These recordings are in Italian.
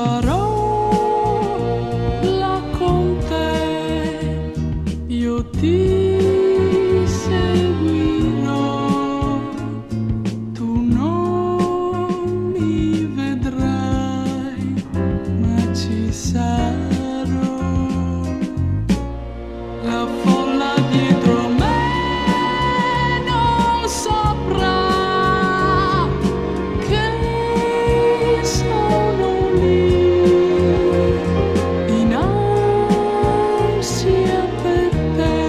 sarò là con te, io ti seguirò, tu non mi vedrai, ma ci sarò. La folla dietro me non saprà che sono lì in ansia per te,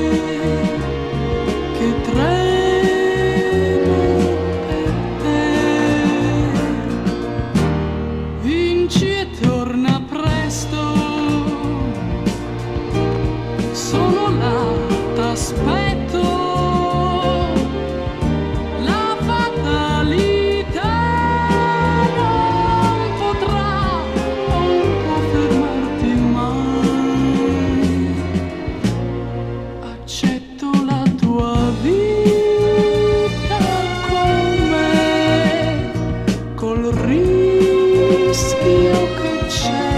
che tremo per te. Vinci e torna presto, sono là, t'aspetto. La fatalità non potrà, non può fermarti mai. Accetto la tua vita con me, col rischio che c'è.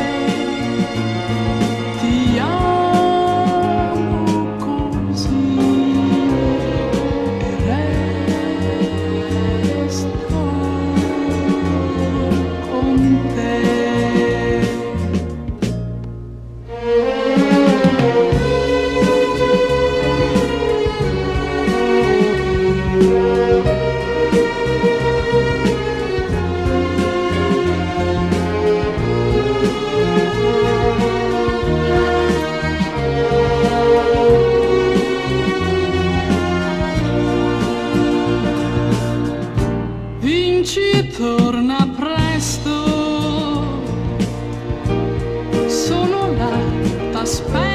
Ti amo così e resto con te. Vinci e torna presto, sono là, t'aspetto.